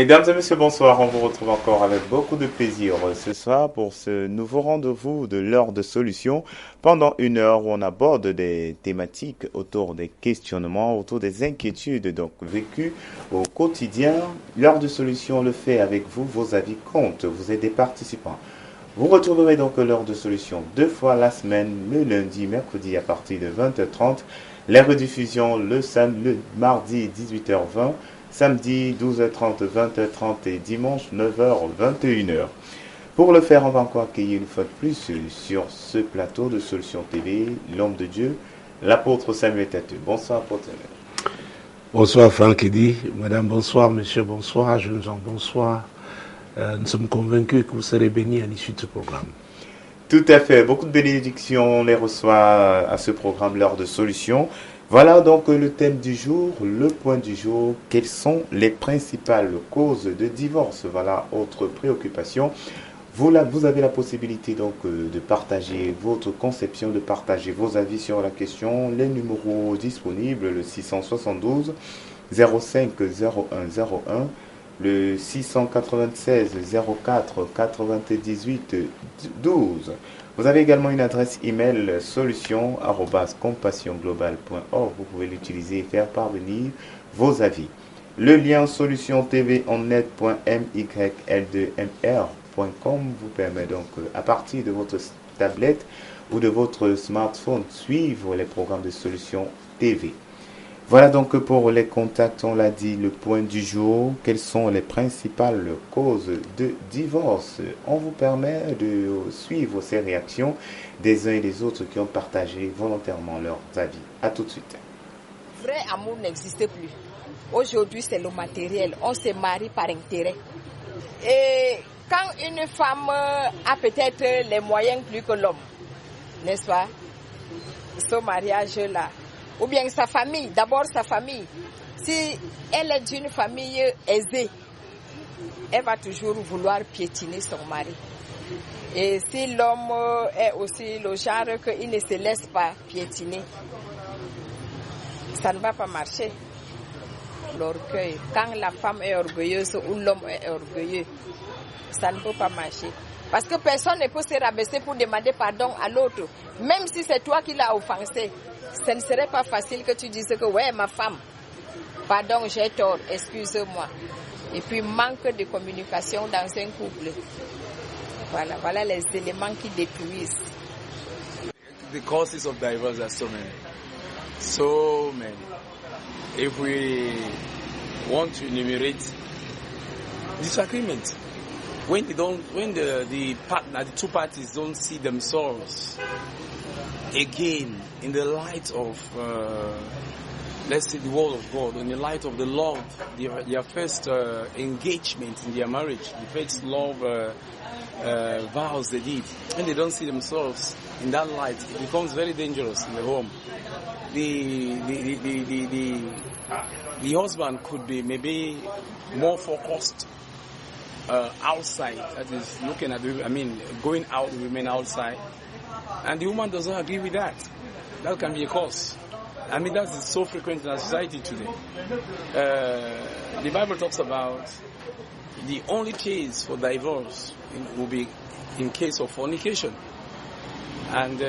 Mesdames et messieurs, bonsoir. On vous retrouve encore avec beaucoup de plaisir ce soir pour ce nouveau rendez-vous de l'heure de solution. Pendant une heure où on aborde des thématiques autour des questionnements, autour des inquiétudes donc vécues au quotidien. L'heure de solution le fait avec vous. Vos avis comptent. Vous êtes des participants. Vous retrouverez donc l'heure de solution 2 fois la semaine, le lundi, mercredi à partir de 20h30. Les rediffusions le mardi 18h20. Samedi 12h30, 20h30 et dimanche 9h, 21h. Pour le faire, on va encore accueillir une fois de plus sur ce plateau de Solution TV, l'homme de Dieu, l'apôtre Samuel Tateux. Bonsoir, apôtre Samuel. Bonsoir, Franck Eddy. Madame, bonsoir. Monsieur, bonsoir. Jeunes gens, bonsoir. Nous sommes convaincus que vous serez bénis à l'issue de ce programme. Tout à fait. Beaucoup de bénédictions, on les reçoit à ce programme, l'heure de solution. Voilà donc le thème du jour, le point du jour. Quelles sont les principales causes de divorce? Voilà, autre préoccupation. Vous avez la possibilité donc de partager votre conception, de partager vos avis sur la question. Les numéros disponibles, le 672 05 0101, le 696 04 98 12. Vous avez également une adresse email solution@compassionglobal.org. Vous pouvez l'utiliser et faire parvenir vos avis. Le lien solutiontvonnet.myl2mr.com vous permet donc à partir de votre tablette ou de votre smartphone suivre les programmes de Solution TV. Voilà donc pour les contacts, on l'a dit, le point du jour. Quelles sont les principales causes de divorce? On vous permet de suivre ces réactions des uns et des autres qui ont partagé volontairement leurs avis. A tout de suite. Vrai amour n'existe plus. Aujourd'hui, c'est le matériel. On se marie par intérêt. Et quand une femme a peut-être les moyens plus que l'homme, n'est-ce pas? Ce mariage-là. Ou bien sa famille, d'abord sa famille. Si elle est d'une famille aisée, elle va toujours vouloir piétiner son mari. Et si l'homme est aussi le genre qu'il ne se laisse pas piétiner, ça ne va pas marcher. L'orgueil, quand la femme est orgueilleuse ou l'homme est orgueilleux, ça ne peut pas marcher. Parce que personne ne peut se rabaisser pour demander pardon à l'autre. Même si c'est toi qui l'as offensé. Ce ne serait pas facile que tu dises que ouais, ma femme, pardon, j'ai tort, excuse-moi. Et puis manque de communication dans un couple. Voilà les éléments qui détruisent. The causes of divorce are so many. So many. If we want to enumerate disagreement, when the partner, the two parties don't see themselves again in the light of, let's say, the word of God, in the light of the love, their first engagement in their marriage, the first love vows they did, when they don't see themselves in that light, it becomes very dangerous in the home. The husband could be maybe more focused outside, that is looking at, going out with women outside. And the woman does not agree with that. That can be a cause. That is so frequent in our society today. The Bible talks about the only case for divorce will be in case of fornication. And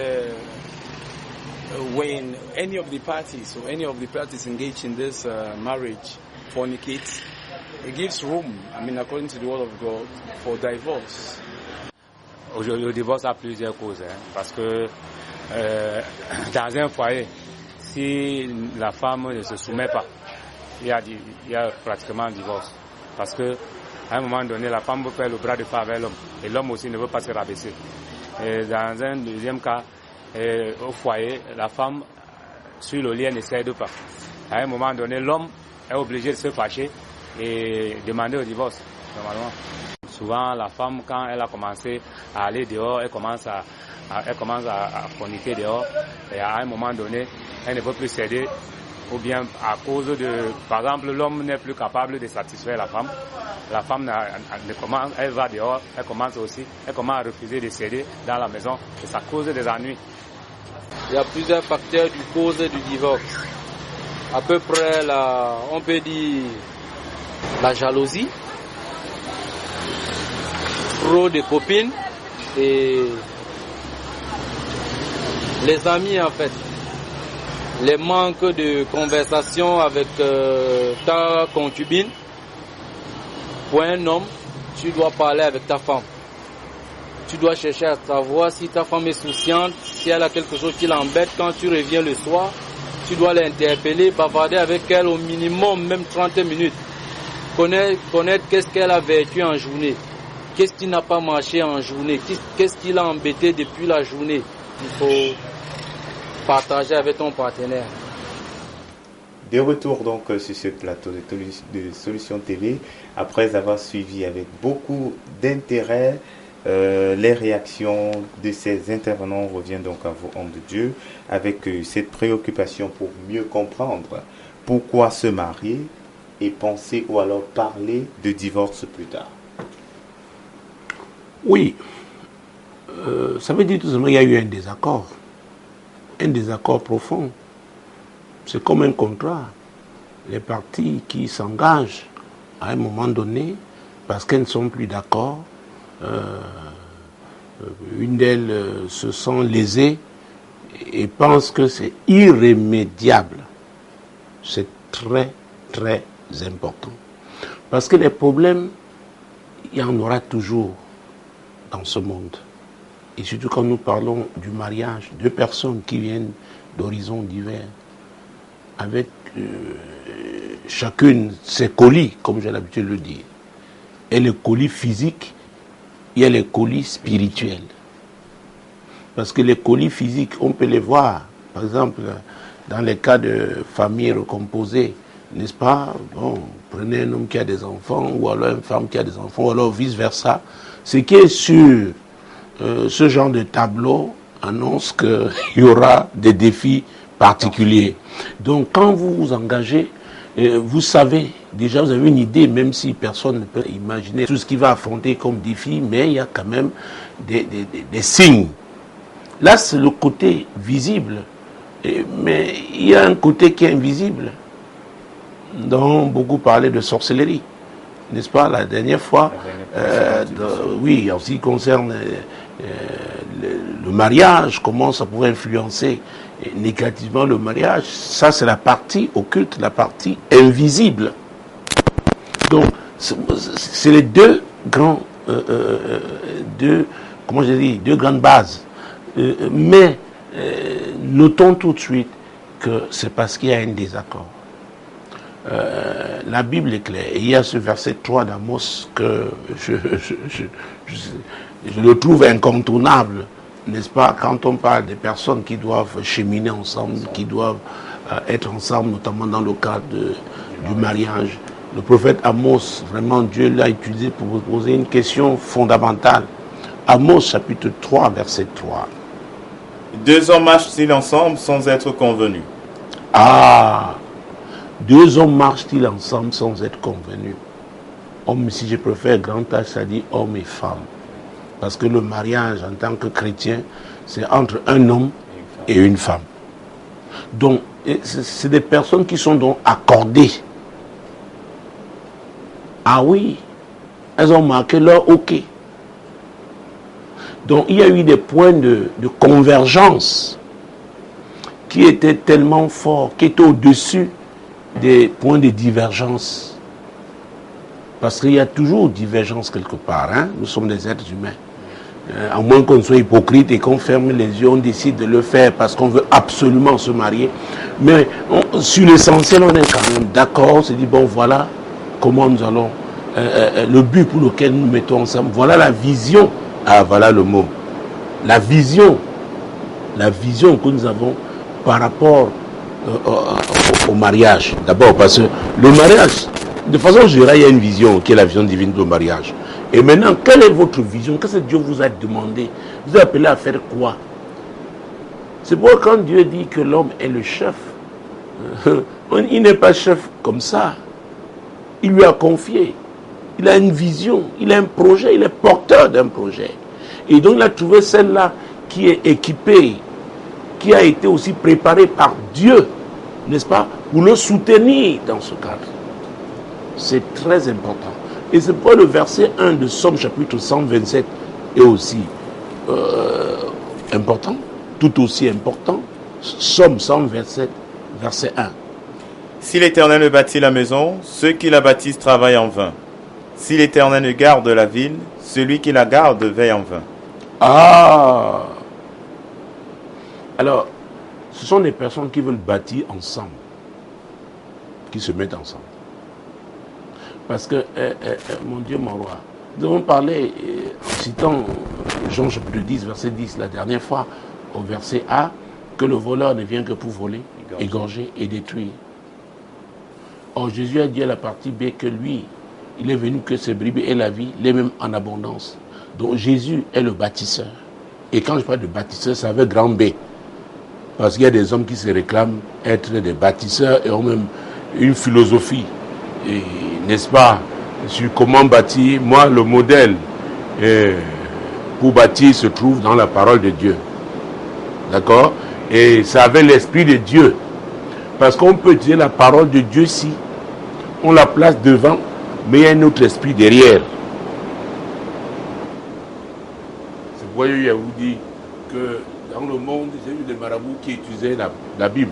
when any of the parties engage in this marriage fornicates, it gives room, according to the word of God, for divorce. Aujourd'hui, le divorce a plusieurs causes, parce que dans un foyer, si la femme ne se soumet pas, il y a pratiquement un divorce. Parce que à un moment donné, la femme veut faire le bras de fer avec l'homme, et l'homme aussi ne veut pas se rabaisser. Et dans un deuxième cas, au foyer, la femme, sur le lien, ne cède pas. À un moment donné, l'homme est obligé de se fâcher et demander le divorce, normalement. Souvent, la femme, quand elle a commencé à aller dehors, elle commence à forniquer dehors. Et à un moment donné, elle ne peut plus céder. Ou bien à cause de, par exemple, l'homme n'est plus capable de satisfaire la femme. La femme, elle va dehors, elle commence à refuser de céder dans la maison. Et ça cause des ennuis. Il y a plusieurs facteurs du cause du divorce. À peu près, on peut dire la jalousie. pro des copines et les amis en fait. Les manques de conversation avec ta concubine. Pour un homme, tu dois parler avec ta femme. Tu dois chercher à savoir si ta femme est souciante, si elle a quelque chose qui l'embête. Quand tu reviens le soir, tu dois l'interpeller, bavarder avec elle au minimum, même 30 minutes. Connaître qu'est-ce qu'elle a vécu en journée. Qu'est-ce qui n'a pas marché en journée. Qu'est-ce qui l'a embêté depuis la journée. Il faut partager avec ton partenaire. De retour donc sur ce plateau de Solution TV, après avoir suivi avec beaucoup d'intérêt les réactions de ces intervenants, on revient donc à vous, hommes de Dieu, avec cette préoccupation pour mieux comprendre pourquoi se marier et penser ou alors parler de divorce plus tard. Oui, ça veut dire tout simplement qu'il y a eu un désaccord profond. C'est comme un contrat. Les parties qui s'engagent à un moment donné, parce qu'elles ne sont plus d'accord, une d'elles se sent lésée et pense que c'est irrémédiable. C'est très, très important. Parce que les problèmes, il y en aura toujours dans ce monde. Et surtout quand nous parlons du mariage, deux personnes qui viennent d'horizons divers, avec chacune ses colis, comme j'ai l'habitude de le dire. Et les colis physiques, il y a les colis spirituels. Parce que les colis physiques, on peut les voir. Par exemple, dans les cas de familles recomposées, n'est-ce pas? Bon, prenez un homme qui a des enfants, ou alors une femme qui a des enfants, ou alors vice-versa. Ce qui est sur ce genre de tableau annonce qu'il y aura des défis particuliers. Donc quand vous vous engagez, vous savez, déjà vous avez une idée, même si personne ne peut imaginer tout ce qu'il va affronter comme défi, mais il y a quand même des signes. Là c'est le côté visible, mais il y a un côté qui est invisible, dont beaucoup parlaient de sorcellerie, n'est-ce pas, la dernière fois, oui, en ce qui concerne le mariage, comment ça pourrait influencer négativement le mariage, ça c'est la partie occulte, la partie invisible. Donc c'est les deux grands, deux grandes bases. Mais notons tout de suite que c'est parce qu'il y a un désaccord. La Bible est claire. Et il y a ce verset 3 d'Amos que je le trouve incontournable, n'est-ce pas, quand on parle des personnes qui doivent cheminer ensemble, qui doivent être ensemble, notamment dans le cadre du mariage. Le prophète Amos, vraiment Dieu l'a utilisé pour vous poser une question fondamentale. Amos chapitre 3, verset 3. Deux hommes marchent-ils ensemble sans être convenus? Ah, deux hommes marchent-ils ensemble sans être convenus? Homme, si je préfère grand H, ça dit homme et femme. Parce que le mariage en tant que chrétien, c'est entre un homme et une femme. Donc, c'est des personnes qui sont donc accordées. Ah oui, elles ont marqué leur OK. Donc, il y a eu des points de convergence qui étaient tellement forts, qui étaient au-dessus des points de divergence. Parce qu'il y a toujours divergence quelque part, hein? Nous sommes des êtres humains. À moins qu'on soit hypocrite et qu'on ferme les yeux, on décide de le faire parce qu'on veut absolument se marier. Mais sur l'essentiel, on est quand même d'accord. On se dit, bon, voilà comment nous allons, le but pour lequel nous mettons ensemble, voilà la vision. Ah, voilà le mot. La vision que nous avons par rapport au mariage. D'abord parce que le mariage, de façon générale, il y a une vision qui est la vision divine du mariage. Et maintenant, quelle est votre vision? Qu'est-ce que Dieu vous a demandé? Vous êtes appelé à faire quoi? C'est pourquoi quand Dieu dit que l'homme est le chef, il n'est pas chef comme ça. Il lui a confié. Il a une vision, il a un projet, il est porteur d'un projet. Et donc il a trouvé celle-là qui est équipée, qui a été aussi préparée par Dieu, n'est-ce pas, pour le soutenir dans ce cadre. C'est très important. Et c'est pourquoi le verset 1 de Somme chapitre 127 est aussi important, tout aussi important. Somme 127, verset 1. Si l'Éternel bâtit la maison, ceux qui la bâtissent travaillent en vain. Si l'Éternel garde la ville, celui qui la garde veille en vain. Ah! Alors, ce sont des personnes qui veulent bâtir ensemble, qui se mettent ensemble. Parce que, mon Dieu, mon roi, nous avons parlé, en citant Jean chapitre 10, verset 10, la dernière fois, au verset A, que le voleur ne vient que pour voler, égorger et détruire. Or, Jésus a dit à la partie B que lui, il est venu que ses brebis aient la vie, les mêmes en abondance. Donc, Jésus est le bâtisseur. Et quand je parle de bâtisseur, ça veut grand B. Parce qu'il y a des hommes qui se réclament être des bâtisseurs et ont même une philosophie, n'est-ce pas, sur comment bâtir. Moi, le modèle pour bâtir se trouve dans la parole de Dieu. D'accord? Et ça avait l'esprit de Dieu. Parce qu'on peut dire la parole de Dieu si on la place devant, mais il y a un autre esprit derrière. C'est pourquoi je vous dis que dans le monde, j'ai vu des marabouts qui utilisaient la Bible.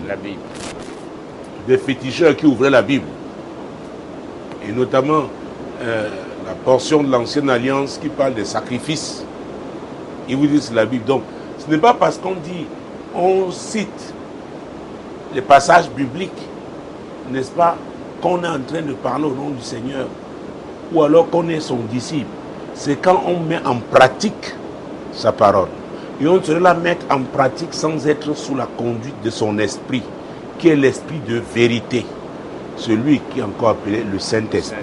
Des féticheurs qui ouvraient la Bible. Et notamment la portion de l'Ancienne Alliance qui parle des sacrifices. Ils vous disent la Bible. Donc, ce n'est pas parce qu'on dit, on cite les passages bibliques, n'est-ce pas, qu'on est en train de parler au nom du Seigneur, ou alors qu'on est son disciple. C'est quand on met en pratique sa parole. Et on se la met en pratique sans être sous la conduite de son esprit, qui est l'esprit de vérité. Celui qui est encore appelé le Saint-Esprit.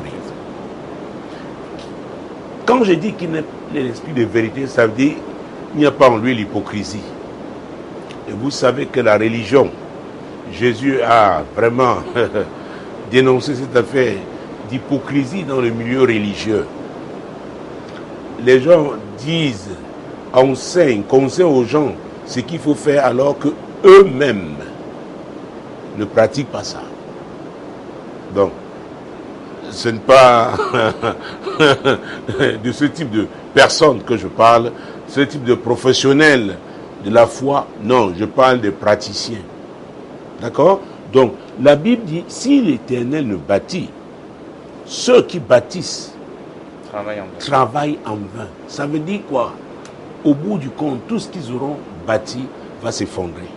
Quand je dis qu'il n'est pas l'esprit de vérité, ça veut dire qu'il n'y a pas en lui l'hypocrisie. Et vous savez que la religion, Jésus a vraiment dénoncé cette affaire d'hypocrisie dans le milieu religieux. Les gens disent, enseignent, conseillent aux gens ce qu'il faut faire alors que eux-mêmes ne pratiquent pas ça. Donc, ce n'est pas de ce type de personnes que je parle, ce type de professionnels de la foi. Non, je parle des praticiens. D'accord? Donc, la Bible dit, si l'Éternel ne bâtit, ceux qui bâtissent travaillent en vain. Ça veut dire quoi? Au bout du compte, tout ce qu'ils auront bâti va s'effondrer.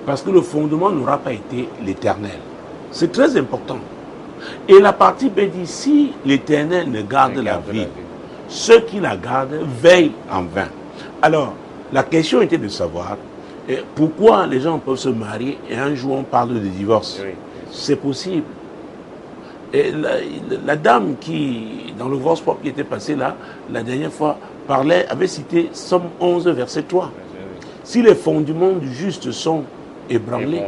Parce que le fondement n'aura pas été l'Éternel. C'est très important. Et la partie B dit, si l'Éternel ne garde la ville, ceux qui la gardent veillent en vain. Alors, la question était de savoir pourquoi les gens peuvent se marier et un jour on parle de divorce. Oui. C'est possible. Et la dame qui, dans le Vox Pop qui était passée là, la dernière fois, avait cité Somme 11, verset 3. Si les fondements du juste sont ébranlés,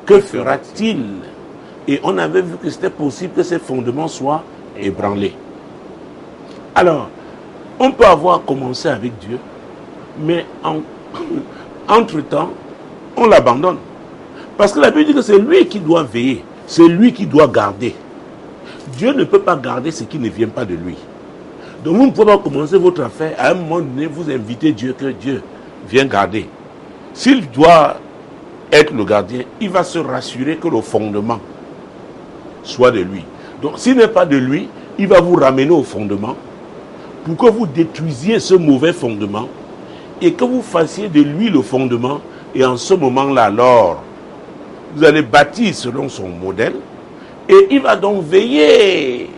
que fera-t-il? Et on avait vu que c'était possible que ces fondements soient ébranlés. Alors, on peut avoir commencé avec Dieu, mais entre-temps, on l'abandonne. Parce que la Bible dit que c'est lui qui doit veiller, c'est lui qui doit garder. Dieu ne peut pas garder ce qui ne vient pas de lui. Donc vous ne pouvez pas commencer votre affaire, à un moment donné, vous invitez Dieu, que Dieu vienne garder. S'il doit être le gardien, il va se rassurer que le fondement soit de lui. Donc s'il n'est pas de lui, il va vous ramener au fondement pour que vous détruisiez ce mauvais fondement et que vous fassiez de lui le fondement. Et en ce moment-là, alors, vous allez bâtir selon son modèle et il va donc veiller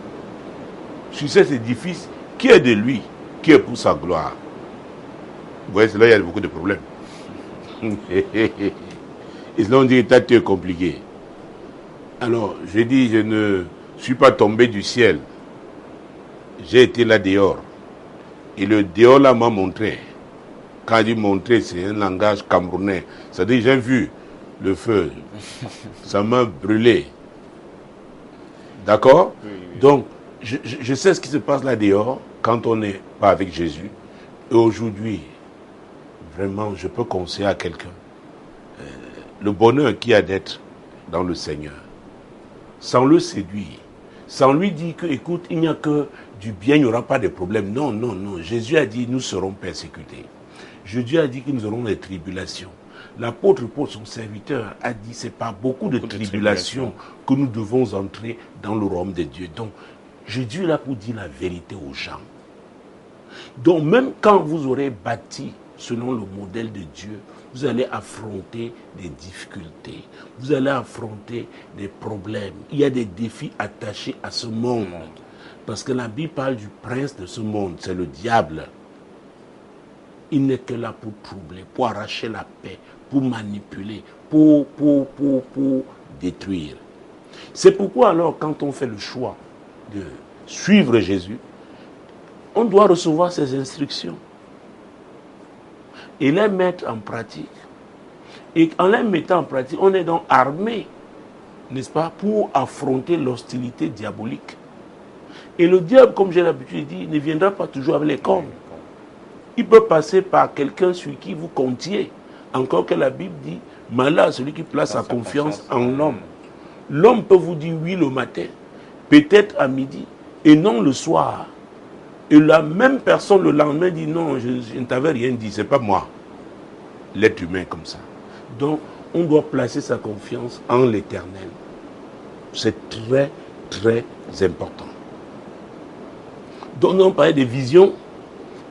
sur cet édifice qui est de lui, qui est pour sa gloire. Vous voyez, c'est là il y a beaucoup de problèmes. Et là on dit que tout est compliqué. Alors, je dis, je ne suis pas tombé du ciel. J'ai été là dehors. Et le dehors là m'a montré. Quand il dit montrer, c'est un langage camerounais. C'est-à-dire, j'ai vu le feu. Ça m'a brûlé. D'accord? Oui. Donc, je sais ce qui se passe là dehors quand on n'est pas avec Jésus. Et aujourd'hui, vraiment, je peux conseiller à quelqu'un le bonheur qu'il y a d'être dans le Seigneur. Sans le séduire, sans lui dire que, écoute, il n'y a que du bien, il n'y aura pas de problème. Non, non, non. Jésus a dit, nous serons persécutés. Jésus a dit que nous aurons des tribulations. L'apôtre Paul, son serviteur, a dit, c'est par beaucoup de tribulations que nous devons entrer dans le royaume de Dieu. Donc, Jésus est là pour dire la vérité aux gens. Donc, même quand vous aurez bâti selon le modèle de Dieu, vous allez affronter des difficultés, vous allez affronter des problèmes. Il y a des défis attachés à ce monde. Parce que la Bible parle du prince de ce monde, c'est le diable. Il n'est que là pour troubler, pour arracher la paix, pour manipuler, pour détruire. C'est pourquoi alors, quand on fait le choix de suivre Jésus, on doit recevoir ses instructions et les mettre en pratique. Et en les mettant en pratique, on est donc armé, n'est-ce pas, pour affronter l'hostilité diabolique. Et le diable, comme j'ai l'habitude de dire, ne viendra pas toujours avec les cornes. Il peut passer par quelqu'un sur qui vous comptiez. Encore que la Bible dit, malheur à celui qui place sa confiance en l'homme. L'homme peut vous dire oui le matin, peut-être à midi, et non le soir. Et la même personne le lendemain dit non, je ne t'avais rien dit, c'est pas moi. L'être humain comme ça. Donc, on doit placer sa confiance en l'Éternel. C'est très, très important. Donc, on parlait de vision,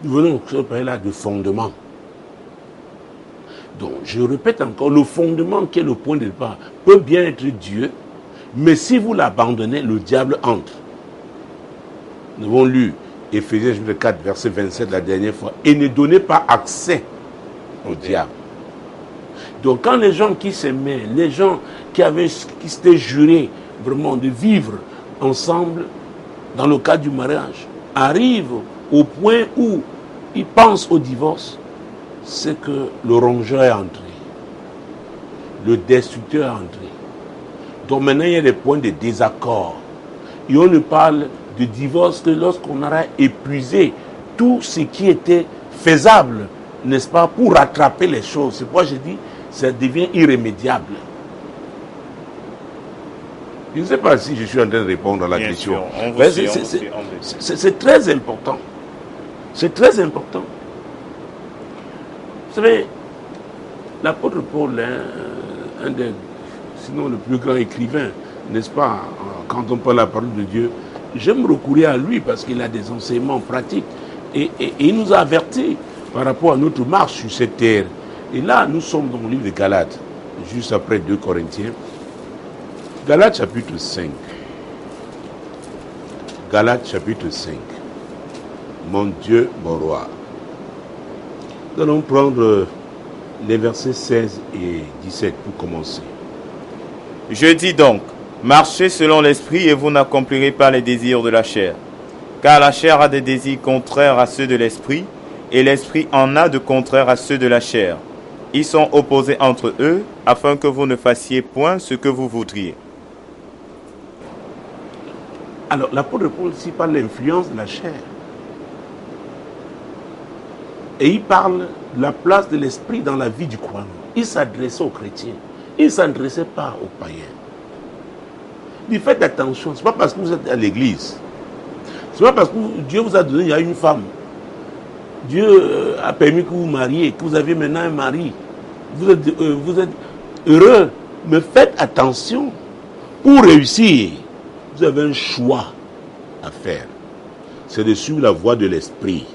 nous venons parler là de fondement. Donc, je répète encore, le fondement qui est le point de départ peut bien être Dieu, mais si vous l'abandonnez, le diable entre. Nous avons lu Éphésiens 4, verset 27 la dernière fois, et ne donnez pas accès au diable. Donc, quand les gens qui s'aimaient, les gens qui s'étaient jurés vraiment de vivre ensemble dans le cadre du mariage, arrivent au point où ils pensent au divorce, c'est que le rongeur est entré, le destructeur est entré. Donc maintenant il y a des points de désaccord. Et on ne parle de divorce que lorsqu'on aura épuisé tout ce qui était faisable, n'est-ce pas, pour rattraper les choses. C'est pourquoi je dis, ça devient irrémédiable. Je ne sais pas si je suis en train de répondre à la question. C'est très important. C'est très important. Vous savez, l'apôtre Paul, un des, sinon le plus grand écrivain, n'est-ce pas, quand on parle la parole de Dieu, j'aime recourir à lui parce qu'il a des enseignements pratiques. Et il nous a avertis par rapport à notre marche sur cette terre. Et là, nous sommes dans le livre de Galates, juste après 2 Corinthiens. Galates chapitre 5. Galates chapitre 5. Mon Dieu, mon roi. Nous allons prendre les versets 16 et 17 pour commencer. Je dis donc, marchez selon l'esprit et vous n'accomplirez pas les désirs de la chair. Car la chair a des désirs contraires à ceux de l'esprit, et l'esprit en a de contraires à ceux de la chair. Ils sont opposés entre eux, afin que vous ne fassiez point ce que vous voudriez. Alors, l'apôtre Paul ici parle de l'influence de la chair. Et il parle de la place de l'esprit dans la vie du croyant. Il s'adressait aux chrétiens. Il ne s'adressait pas aux païens. Il fait attention. Ce n'est pas parce que vous êtes à l'église. Ce n'est pas parce que Dieu vous a donné, il y a une femme. Dieu a permis que vous vous mariez, que vous avez maintenant un mari. Vous êtes heureux. Mais faites attention. Pour réussir, vous avez un choix à faire. C'est de suivre la voie de l'esprit.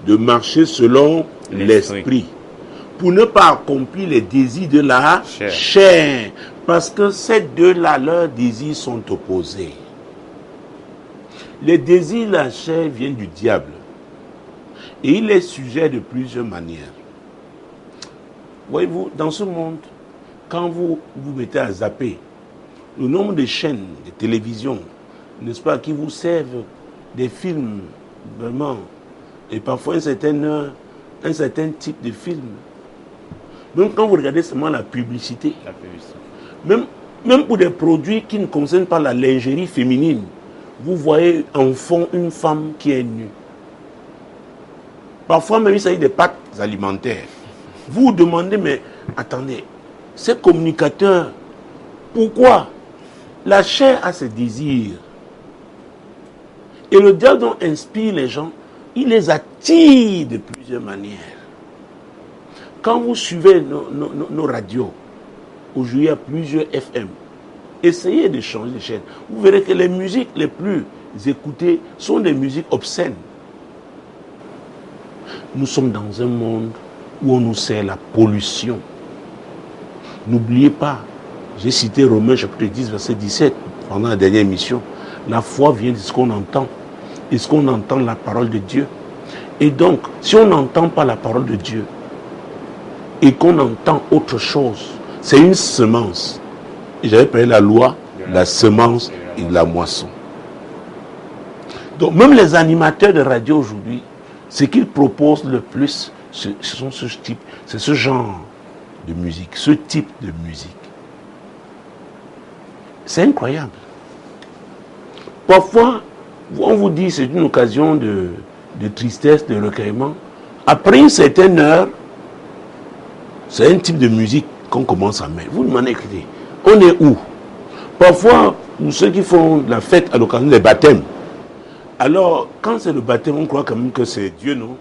De marcher selon l'esprit. Pour ne pas accomplir les désirs de la chair. Parce que ces deux-là, leurs désirs sont opposés. Les désirs de la chair viennent du diable. Et il est sujet de plusieurs manières. Voyez-vous, dans ce monde, quand vous vous mettez à zapper, le nombre de chaînes de télévision, n'est-ce pas, qui vous servent des films, vraiment, et parfois un certain type de film. Même quand vous regardez seulement la publicité. Même pour des produits qui ne concernent pas la lingerie féminine, vous voyez en fond une femme qui est nue. Parfois même il s'agit des pâtes alimentaires. Vous vous demandez, mais attendez, ces communicateurs, pourquoi? La chair a ses désirs. Et le diable dont inspire les gens, il les attire de plusieurs manières. Quand vous suivez nos radios, aujourd'hui il y a plusieurs FM, essayez de changer de chaîne. Vous verrez que les musiques les plus écoutées sont des musiques obscènes. Nous sommes dans un monde où on nous sert la pollution. N'oubliez pas, j'ai cité Romains chapitre 10, verset 17 pendant la dernière émission. La foi vient de ce qu'on entend. Est-ce qu'on entend la parole de Dieu? Et donc, si on n'entend pas la parole de Dieu et qu'on entend autre chose, c'est une semence. Et j'avais parlé de la loi, de la semence et de la moisson. Donc, même les animateurs de radio aujourd'hui, ce qu'ils proposent le plus, c'est ce genre de musique, ce type de musique. C'est incroyable. Parfois, on vous dit que c'est une occasion de tristesse, de recueillement. Après une certaine heure, c'est un type de musique qu'on commence à mettre. Vous demandez, écoutez, on est où? Parfois, ceux qui font la fête à l'occasion des baptêmes, alors, quand c'est le baptême, on croit quand même que c'est Dieu, non?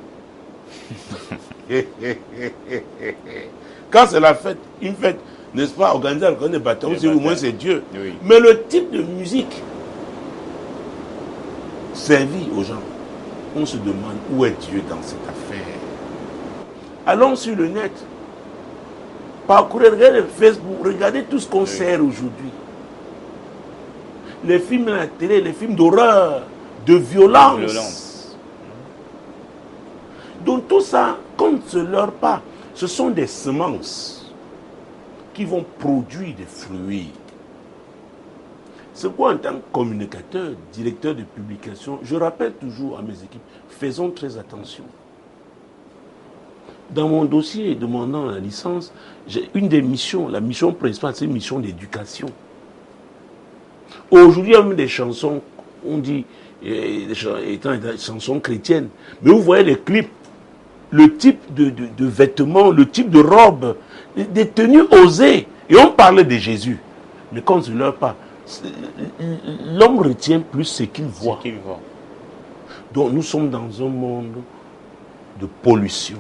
Quand c'est la fête, une fête, n'est-ce pas, organisée à l'occasion des baptêmes, c'est au moins c'est Dieu. Oui. Mais le type de musique servie aux gens, on se demande où est Dieu dans cette affaire. Allons sur le net, parcourez, regardez Facebook, regardez tout ce qu'on sert aujourd'hui. Les films à la télé, les films d'horreur, de violence. Donc tout ça, quand on ne se leurre pas, ce sont des semences qui vont produire des fruits. C'est pourquoi en tant que communicateur, directeur de publication, je rappelle toujours à mes équipes, faisons très attention. Dans mon dossier demandant la licence, j'ai une des missions, la mission principale, c'est une mission d'éducation. Aujourd'hui, il y a même des chansons, on dit, étant des chansons chrétiennes, mais vous voyez les clips, le type de vêtements, le type de robe, des tenues osées. Et on parlait de Jésus. Mais quand on ne se leurre pas, l'homme retient plus ce qu'il voit. Donc nous sommes dans un monde de pollution.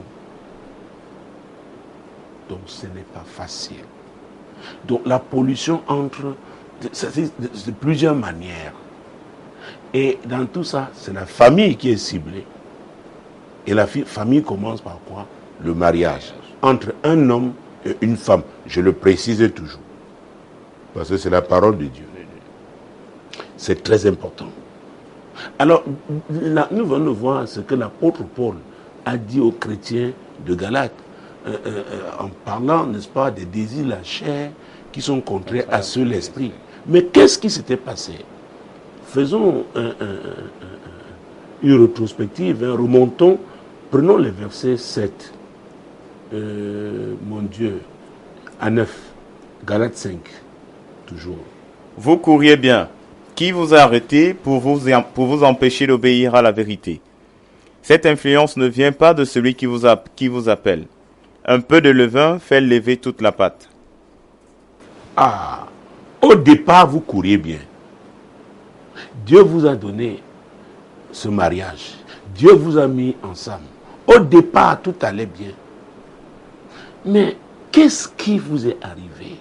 Donc ce n'est pas facile. Donc la pollution entre de plusieurs manières. Et dans tout ça, c'est la famille qui est ciblée. Et la famille commence par quoi? Le mariage entre un homme et une femme. Je le précise toujours. Parce que c'est la parole de Dieu. C'est très important. Alors, là, nous venons de voir ce que l'apôtre Paul a dit aux chrétiens de Galate, en parlant, n'est-ce pas, des désirs de la chair qui sont contraires à ceux de l'esprit. Mais qu'est-ce qui s'était passé? Faisons une rétrospective, remontons, prenons le verset 7, mon Dieu, à 9, Galates 5, toujours. Vous couriez bien. Qui vous a arrêté pour vous empêcher d'obéir à la vérité? Cette influence ne vient pas de celui qui vous appelle. Un peu de levain fait lever toute la pâte. Ah, au départ, vous couriez bien. Dieu vous a donné ce mariage. Dieu vous a mis ensemble. Au départ, tout allait bien. Mais qu'est-ce qui vous est arrivé?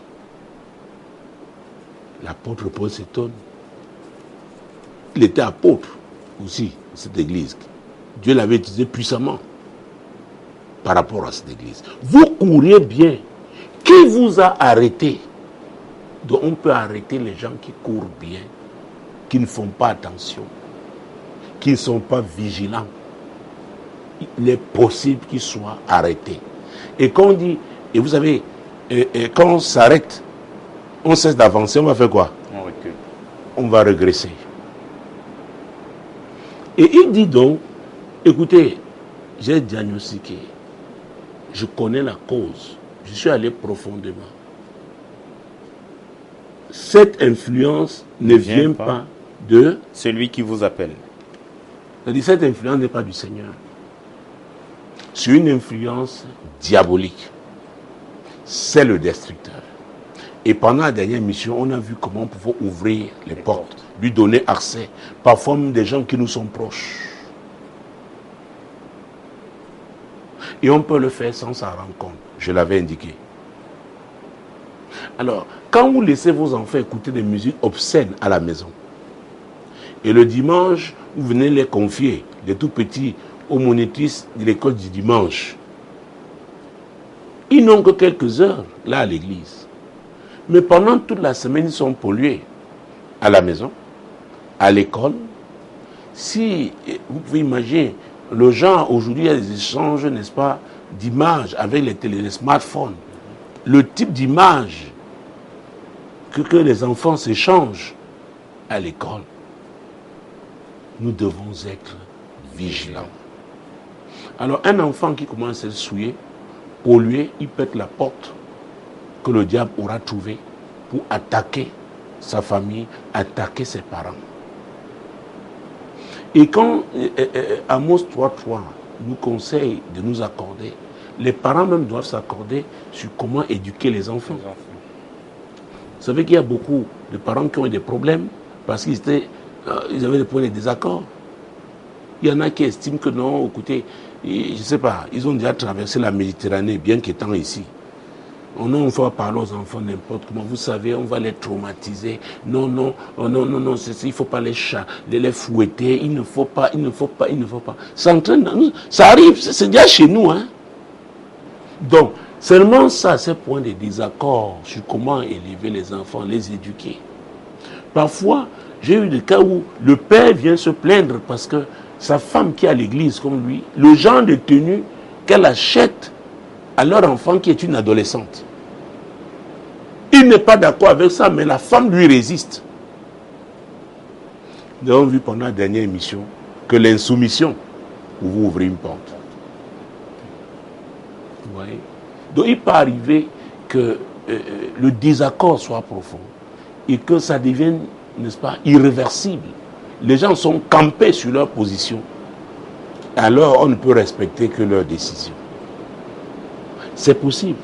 L'apôtre Paul s'étonne. Il était apôtre aussi, cette église. Dieu l'avait utilisé puissamment par rapport à cette église. Vous couriez bien. Qui vous a arrêté? Donc on peut arrêter les gens qui courent bien, qui ne font pas attention, qui ne sont pas vigilants. Il est possible qu'ils soient arrêtés. Et quand on dit, et vous savez, quand on s'arrête, on cesse d'avancer, on va faire quoi? On recule. On va régresser. Et il dit donc, écoutez, j'ai diagnostiqué, je connais la cause, je suis allé profondément. Cette influence ne vient pas de celui qui vous appelle. C'est-à-dire, cette influence n'est pas du Seigneur. C'est une influence diabolique. C'est le destructeur. Et pendant la dernière mission, on a vu comment on pouvait ouvrir les portes, lui donner accès, parfois même des gens qui nous sont proches. Et on peut le faire sans s'en rendre compte. Je l'avais indiqué. Alors, quand vous laissez vos enfants écouter des musiques obscènes à la maison, et le dimanche, vous venez les confier, les tout petits, aux monitrices de l'école du dimanche, ils n'ont que quelques heures là à l'église. Mais pendant toute la semaine, ils sont pollués à la maison, à l'école. Si vous pouvez imaginer, le genre aujourd'hui, il y a des échanges, n'est-ce pas, d'images avec les smartphones. Le type d'image que les enfants s'échangent à l'école. Nous devons être vigilants. Alors, un enfant qui commence à se souiller, polluer, il pète la porte que le diable aura trouvée pour attaquer sa famille, attaquer ses parents. Et quand Amos 3.3 nous conseille de nous accorder, les parents même doivent s'accorder sur comment éduquer les enfants. Vous savez qu'il y a beaucoup de parents qui ont eu des problèmes parce qu'ils avaient des points de désaccord. Il y en a qui estiment que non, écoutez, je ne sais pas, ils ont déjà traversé la Méditerranée, bien qu'étant ici. On ne va parler aux enfants n'importe comment. Vous savez, on va les traumatiser. Non, non, il ne faut pas les fouetter. Il ne faut pas. Ça arrive, c'est déjà chez nous. Hein? Donc, seulement ça, ces points de désaccord sur comment élever les enfants, les éduquer. Parfois, j'ai eu des cas où le père vient se plaindre parce que sa femme qui est à l'église comme lui, le genre de tenue qu'elle achète à leur enfant qui est une adolescente. Il n'est pas d'accord avec ça, mais la femme lui résiste. Nous avons vu pendant la dernière émission que l'insoumission vous ouvre une porte. Vous voyez? Donc il peut arriver que le désaccord soit profond et que ça devienne, n'est-ce pas, irréversible. Les gens sont campés sur leur position. Alors on ne peut respecter que leur décision. C'est possible.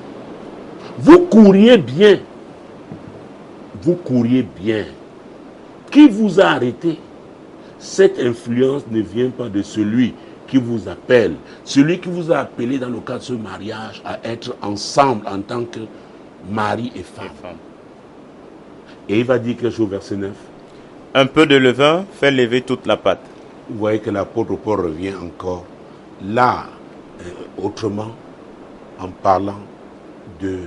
Vous couriez bien. Vous couriez bien. Qui vous a arrêté? Cette influence ne vient pas de celui qui vous appelle. Celui qui vous a appelé dans le cadre de ce mariage à être ensemble en tant que mari et femme. Et il va dire quelque chose au verset 9. Un peu de levain fait lever toute la pâte. Vous voyez que l'apôtre Paul revient encore là, autrement, en parlant de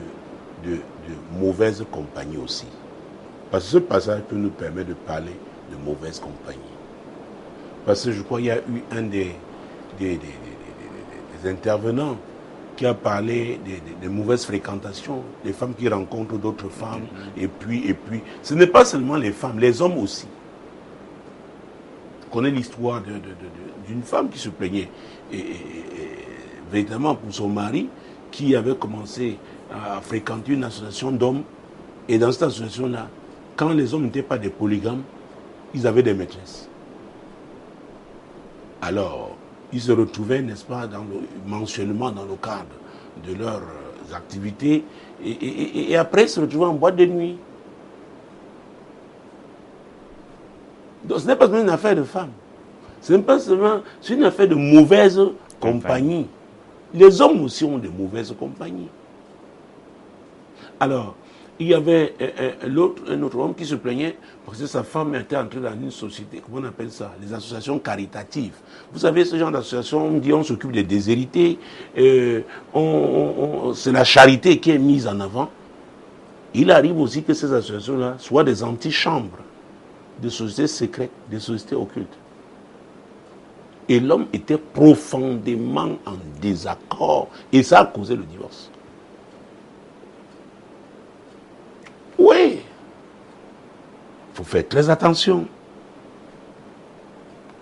mauvaise compagnie aussi. Parce que ce passage peut nous permettre de parler de mauvaise compagnie. Parce que je crois qu'il y a eu un des intervenants qui a parlé des mauvaises fréquentations, des femmes qui rencontrent d'autres femmes, et puis, ce n'est pas seulement les femmes, les hommes aussi. On connaît l'histoire d'une femme qui se plaignait véritablement pour son mari, qui avait commencé à fréquenter une association d'hommes. Et dans cette association-là, quand les hommes n'étaient pas des polygames, ils avaient des maîtresses. Alors, ils se retrouvaient, n'est-ce pas, mensuellement dans le cadre de leurs activités, et après ils se retrouvaient en boîte de nuit. Donc ce n'est pas seulement une affaire de femmes, c'est une affaire de mauvaise compagnie. Les hommes aussi ont de mauvaises compagnies. Alors, il y avait un autre homme qui se plaignait parce que sa femme était entrée dans une société, comment on appelle ça, les associations caritatives. Vous savez, ce genre d'association, on dit on s'occupe des déshérités, c'est la charité qui est mise en avant. Il arrive aussi que ces associations-là soient des antichambres de sociétés secrètes, des sociétés occultes. Et l'homme était profondément en désaccord. Et ça a causé le divorce. Oui. Il faut faire très attention.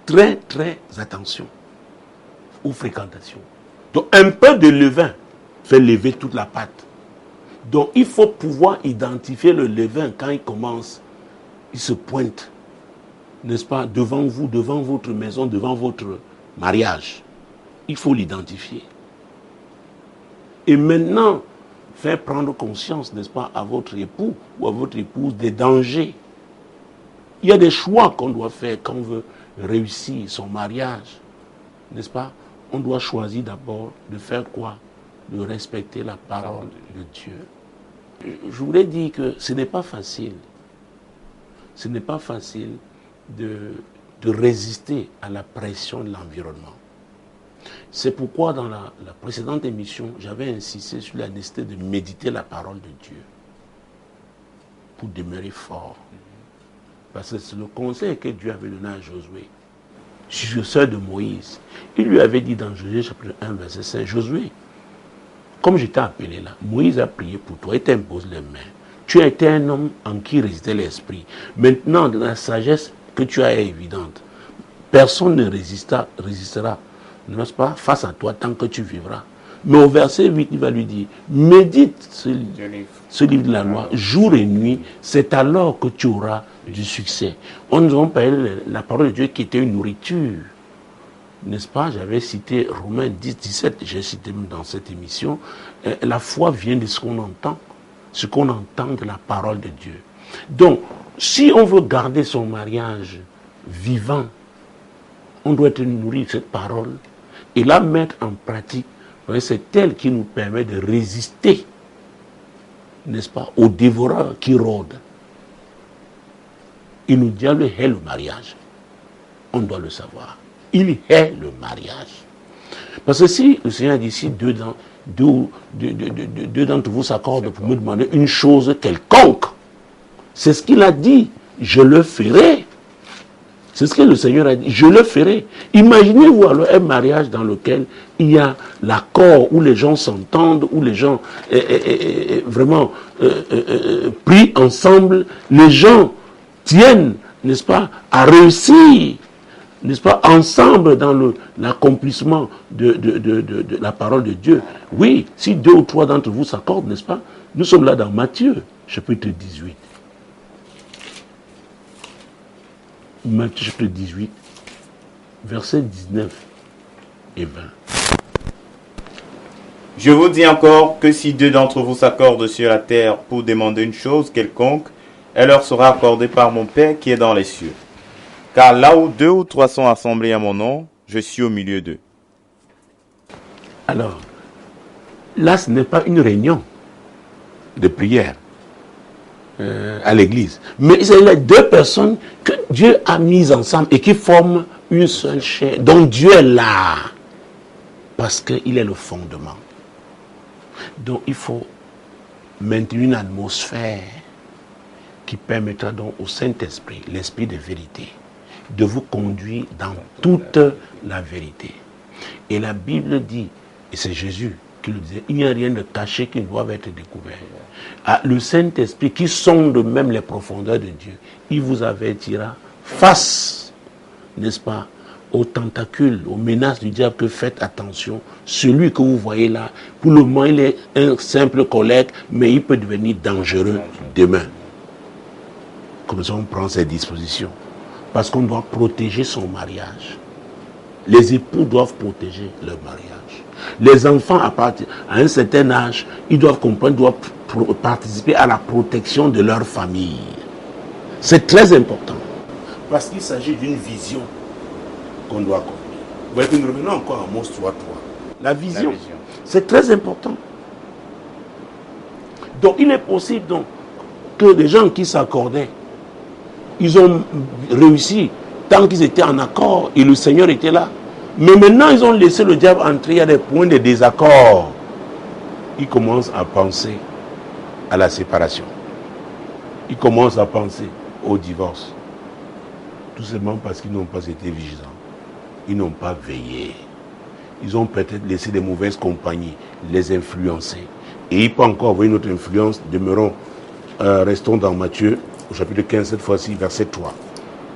Très, très attention aux fréquentations. Donc, un peu de levain fait lever toute la pâte. Donc, il faut pouvoir identifier le levain quand il commence. Il se pointe, n'est-ce pas, devant vous, devant votre maison, devant votre mariage. Il faut l'identifier. Et maintenant, faire prendre conscience, n'est-ce pas, à votre époux ou à votre épouse des dangers. Il y a des choix qu'on doit faire quand on veut réussir son mariage, n'est-ce pas? On doit choisir d'abord de faire quoi? De respecter la parole de Dieu. Je voulais dire que ce n'est pas facile. Ce n'est pas facile de résister à la pression de l'environnement. C'est pourquoi dans la précédente émission, j'avais insisté sur la nécessité de méditer la parole de Dieu pour demeurer fort. Parce que c'est le conseil que Dieu avait donné à Josué, successeur de Moïse. Il lui avait dit dans Josué chapitre 1, verset 5, Josué, comme je t'ai appelé là, Moïse a prié pour toi et t'impose les mains. Tu as été un homme en qui résidait l'esprit. Maintenant, dans la sagesse que tu as est évidente. Personne ne résistera, n'est-ce pas, face à toi tant que tu vivras. Mais au verset 8, il va lui dire, médite ce livre de la loi, jour et nuit, c'est alors que tu auras du succès. On nous a parlé la parole de Dieu qui était une nourriture. N'est-ce pas? J'avais cité Romains 10, 17, j'ai cité même dans cette émission. La foi vient de ce qu'on entend de la parole de Dieu. Donc, si on veut garder son mariage vivant, on doit être nourri de cette parole et la mettre en pratique. C'est elle qui nous permet de résister, n'est-ce pas, au dévoreur qui rôde. Et le diable hait le mariage. On doit le savoir. Il hait le mariage. Parce que si le Seigneur dit ici, deux d'entre vous s'accordent pour me demander une chose quelconque, c'est ce qu'il a dit, je le ferai. C'est ce que le Seigneur a dit, je le ferai. Imaginez-vous alors un mariage dans lequel il y a l'accord, où les gens s'entendent, où les gens vraiment prient ensemble, les gens tiennent, n'est-ce pas, à réussir, n'est-ce pas, ensemble dans l'accomplissement de la parole de Dieu. Oui, si 2 ou 3 d'entre vous s'accordent, n'est-ce pas, nous sommes là dans Matthieu, chapitre 18. Matthieu chapitre 18, versets 19 et 20. Je vous dis encore que si 2 d'entre vous s'accordent sur la terre pour demander une chose quelconque, elle leur sera accordée par mon Père qui est dans les cieux. Car là où 2 ou 3 sont assemblés à mon nom, je suis au milieu d'eux. Alors, là, ce n'est pas une réunion de prière à l'église. Mais c'est les 2 personnes que Dieu a mises ensemble et qui forment une seule chair, dont Dieu est là. Parce qu'il est le fondement. Donc il faut maintenir une atmosphère qui permettra donc au Saint-Esprit, l'Esprit de vérité, de vous conduire dans toute la vérité. Et la Bible dit, et c'est Jésus qui le disait, il n'y a rien de caché qui ne doit être découvert. Ah, le Saint-Esprit qui sonde même les profondeurs de Dieu, il vous avertira face, n'est-ce pas, aux tentacules, aux menaces du diable, que faites attention. Celui que vous voyez là, pour le moment, il est un simple collègue, mais il peut devenir dangereux demain. Comme ça, on prend ses dispositions. Parce qu'on doit protéger son mariage. Les époux doivent protéger leur mariage. Les enfants, à un certain âge, ils doivent comprendre, doivent participer à la protection de leur famille. C'est très important. Parce qu'il s'agit d'une vision qu'on doit accomplir. Vous voyez que nous revenons encore à Amos 3.3. La vision, c'est très important. Donc il est possible donc, que des gens qui s'accordaient, ils ont réussi tant qu'ils étaient en accord et le Seigneur était là. Mais maintenant, ils ont laissé le diable entrer, il y a des points de désaccord. Ils commencent à penser à la séparation. Ils commencent à penser au divorce. Tout simplement parce qu'ils n'ont pas été vigilants. Ils n'ont pas veillé. Ils ont peut-être laissé des mauvaises compagnies les influencer. Et il peut encore avoir une autre influence. Restons dans Matthieu, au chapitre 15, cette fois-ci, verset 3.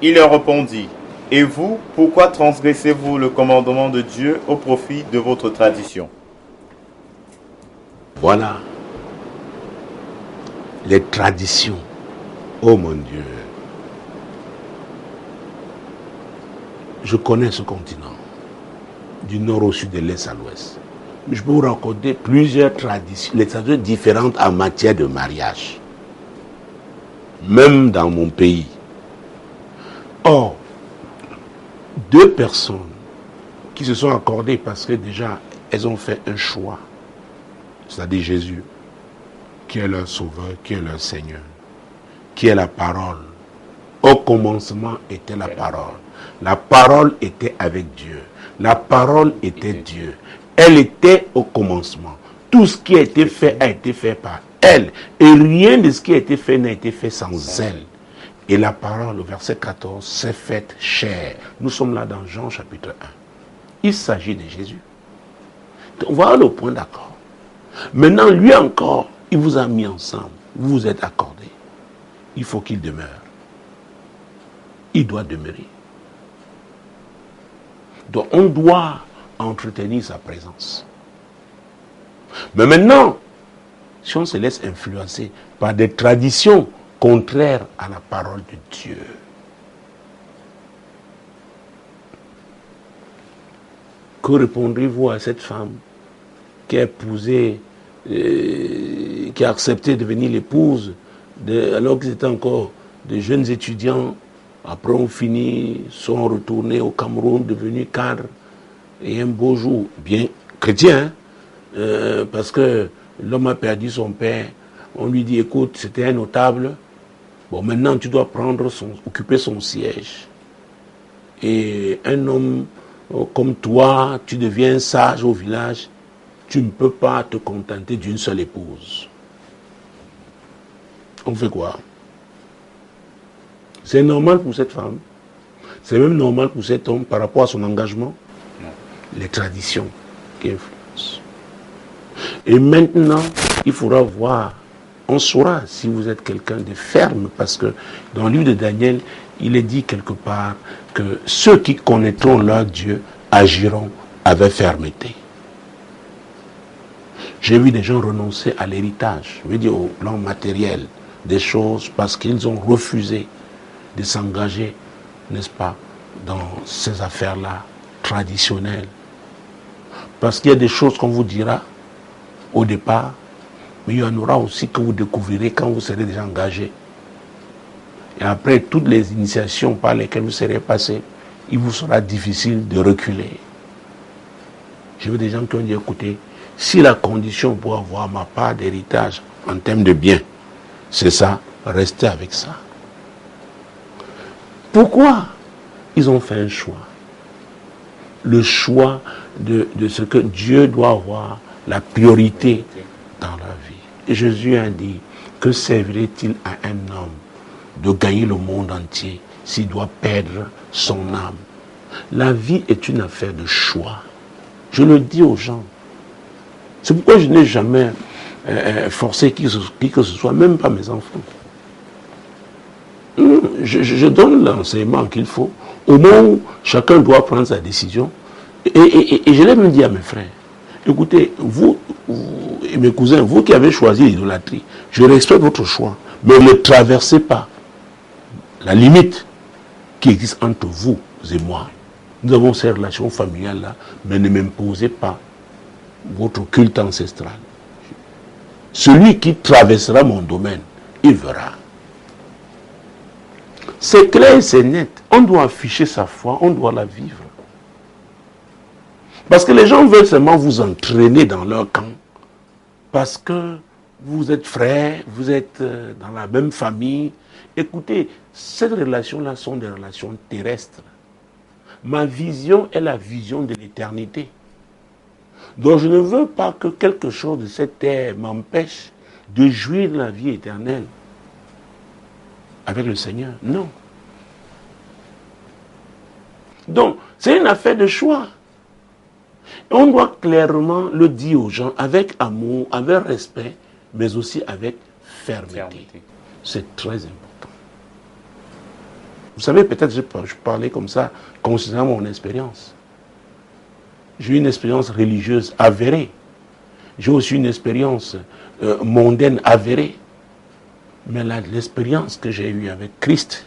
Il leur répondit, et vous, pourquoi transgressez-vous le commandement de Dieu au profit de votre tradition? Voilà. Les traditions. Oh mon Dieu. Je connais ce continent. Du nord au sud, de l'est à l'ouest. je peux vous raconter plusieurs traditions, les traditions différentes en matière de mariage. Même dans mon pays. Or, deux personnes qui se sont accordées parce que déjà, elles ont fait un choix. C'est-à-dire Jésus, qui est leur sauveur, qui est leur Seigneur, qui est la parole. Au commencement était la parole. La parole était avec Dieu. La parole était Dieu. Elle était au commencement. Tout ce qui a été fait par elle. Et rien de ce qui a été fait n'a été fait sans elle. Et la parole, au verset 14, s'est faite chair. Nous sommes là dans Jean chapitre 1. Il s'agit de Jésus. Donc, voilà le point d'accord. Maintenant, lui encore, il vous a mis ensemble. Vous vous êtes accordés. Il faut qu'il demeure. Il doit demeurer. Donc, on doit entretenir sa présence. Mais maintenant, si on se laisse influencer par des traditions contraires à la parole de Dieu, que répondrez-vous à cette femme qui a épousé, qui a accepté de devenir l'épouse, alors qu'ils étaient encore de jeunes étudiants, après ont fini, sont retournés au Cameroun, devenus cadres, et un beau jour, bien chrétien, parce que l'homme a perdu son père, on lui dit, écoute, c'était un notable, bon, maintenant tu dois occuper son siège. Et un homme comme toi, tu deviens sage au village, tu ne peux pas te contenter d'une seule épouse. On fait quoi? C'est normal pour cette femme. C'est même normal pour cet homme par rapport à son engagement. Les traditions qui influencent. Et maintenant, il faudra voir, on saura si vous êtes quelqu'un de ferme, parce que dans le livre de Daniel, il est dit quelque part que ceux qui connaîtront leur Dieu agiront avec fermeté. J'ai vu des gens renoncer à l'héritage, je veux dire au plan matériel des choses, parce qu'ils ont refusé de s'engager, n'est-ce pas, dans ces affaires-là traditionnelles. Parce qu'il y a des choses qu'on vous dira au départ, mais il y en aura aussi que vous découvrirez quand vous serez déjà engagé. Et après toutes les initiations par lesquelles vous serez passé, il vous sera difficile de reculer. J'ai vu des gens qui ont dit, écoutez, si la condition pour avoir ma part d'héritage en termes de biens, c'est ça, restez avec ça. Pourquoi ils ont fait un choix? Le choix de ce que Dieu doit avoir la priorité dans leur vie. Et Jésus a dit, que servirait-il à un homme de gagner le monde entier s'il doit perdre son âme? La vie est une affaire de choix. Je le dis aux gens. C'est pourquoi je n'ai jamais forcé qui que ce soit, même pas mes enfants. Je donne l'enseignement qu'il faut. Au moment où chacun doit prendre sa décision. Et je l'ai même dit à mes frères. Écoutez, vous et mes cousins, vous qui avez choisi l'idolâtrie, je respecte votre choix, mais ne traversez pas la limite qui existe entre vous et moi. Nous avons ces relations familiales-là, mais ne m'imposez pas votre culte ancestral. Celui qui traversera mon domaine, il verra. C'est clair, c'est net. On doit afficher sa foi, on doit la vivre. Parce que les gens veulent seulement vous entraîner dans leur camp. Parce que vous êtes frères, vous êtes dans la même famille. Écoutez, ces relations-là sont des relations terrestres. Ma vision est la vision de l'éternité. Donc je ne veux pas que quelque chose de cette terre m'empêche de jouir de la vie éternelle avec le Seigneur. Non. Donc, c'est une affaire de choix. On doit clairement le dire aux gens avec amour, avec respect, mais aussi avec fermeté. C'est très important. Vous savez, peut-être je parlais comme ça, considérant mon expérience. J'ai eu une expérience religieuse avérée. J'ai aussi une expérience mondaine avérée. Mais l'expérience que j'ai eue avec Christ,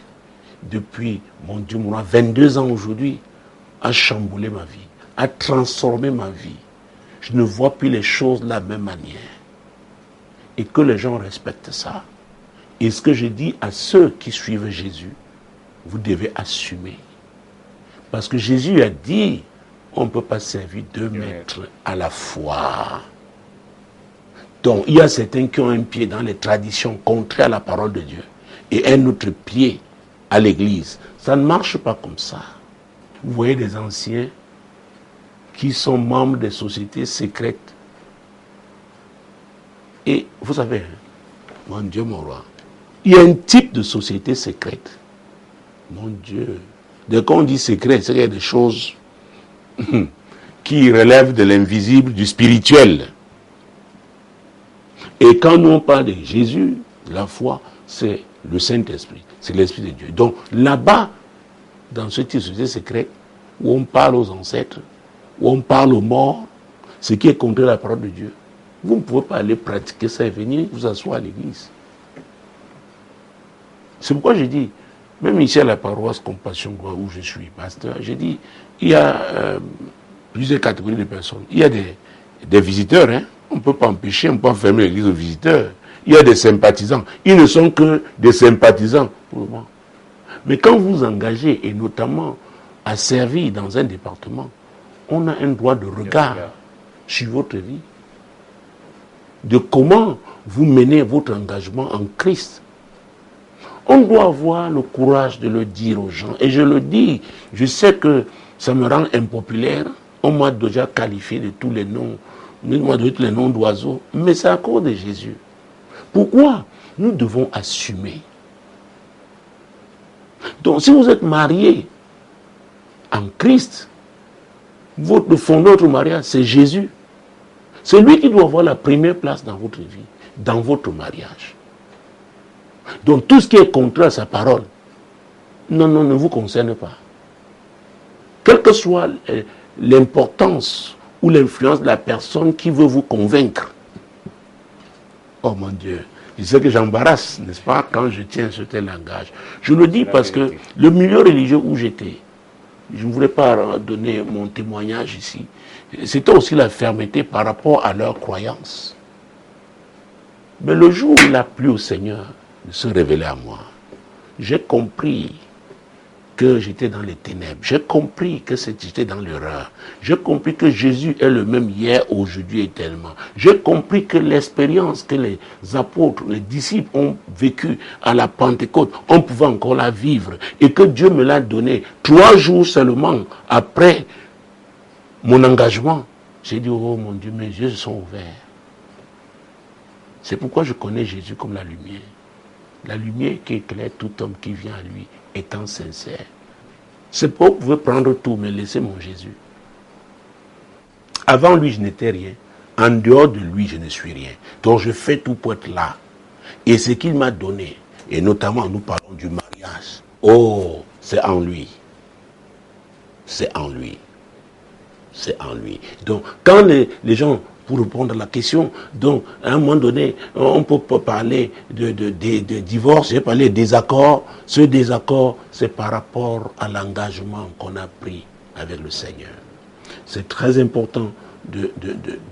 depuis, mon Dieu, 22 ans aujourd'hui, a chamboulé ma vie, a transformé ma vie. je ne vois plus les choses de la même manière. Et que les gens respectent ça. Et ce que je dis à ceux qui suivent Jésus, vous devez assumer. Parce que Jésus a dit, on ne peut pas servir 2 maîtres à la fois. Donc, il y a certains qui ont un pied dans les traditions contraires à la parole de Dieu et un autre pied à l'église. Ça ne marche pas comme ça. Vous voyez des anciens qui sont membres des sociétés secrètes. Et vous savez, mon Dieu, mon roi, il y a un type de société secrète. Mon Dieu. Dès qu'on dit secret, c'est qu'il y a des choses qui relèvent de l'invisible, du spirituel. Et quand nous on parle de Jésus, la foi, c'est le Saint-Esprit, c'est l'Esprit de Dieu. Donc là-bas, dans ce type de société secrète, où on parle aux ancêtres, où on parle aux morts, ce qui est contre la parole de Dieu, vous ne pouvez pas aller pratiquer ça et venir vous asseoir à l'église. C'est pourquoi je dis, même ici à la paroisse Compassion Gloire où je suis pasteur, j'ai dit, il y a plusieurs catégories de personnes. Il y a des visiteurs, hein. On ne peut pas empêcher, on ne peut pas fermer l'église aux visiteurs. Il y a des sympathisants. Ils ne sont que des sympathisants pour le moment. Mais quand vous engagez, et notamment à servir dans un département, on a un droit de regard sur votre vie, de comment vous menez votre engagement en Christ. On doit avoir le courage de le dire aux gens. Et je le dis, je sais que ça me rend impopulaire. On m'a déjà qualifié de tous les noms, de tous les noms d'oiseaux. Mais c'est à cause de Jésus. Pourquoi? Nous devons assumer. Donc si vous êtes marié en Christ, le fondement de votre mariage, c'est Jésus. C'est lui qui doit avoir la première place dans votre vie, dans votre mariage. Donc tout ce qui est contraire à sa parole, ne vous concerne pas. Quelle que soit l'importance ou l'influence de la personne qui veut vous convaincre. Oh mon Dieu, je sais que j'embarrasse, n'est-ce pas, quand je tiens ce tel langage. Je le dis parce que le milieu religieux où j'étais, je ne voulais pas donner mon témoignage ici, c'était aussi la fermeté par rapport à leurs croyances. Mais le jour où il a plu au Seigneur de se révéler à moi, j'ai compris que j'étais dans les ténèbres. J'ai compris que j'étais dans l'erreur. J'ai compris que Jésus est le même hier, aujourd'hui, éternellement. J'ai compris que l'expérience que les apôtres, les disciples ont vécue à la Pentecôte, on pouvait encore la vivre. Et que Dieu me l'a donné 3 jours seulement après mon engagement. J'ai dit, oh mon Dieu, mes yeux se sont ouverts. C'est pourquoi je connais Jésus comme la lumière. La lumière qui éclaire tout homme qui vient à lui, étant sincère. C'est pourquoi vous pouvez prendre tout, mais laissez mon Jésus. Avant lui, je n'étais rien. En dehors de lui, je ne suis rien. Donc je fais tout pour être là. Et ce qu'il m'a donné, et notamment nous parlons du mariage, oh, c'est en lui. C'est en lui. C'est en lui. Donc quand les gens, pour répondre à la question, donc à un moment donné, on peut pas parler de divorce, j'ai parlé de désaccord. Ce désaccord, c'est par rapport à l'engagement qu'on a pris avec le Seigneur. C'est très important de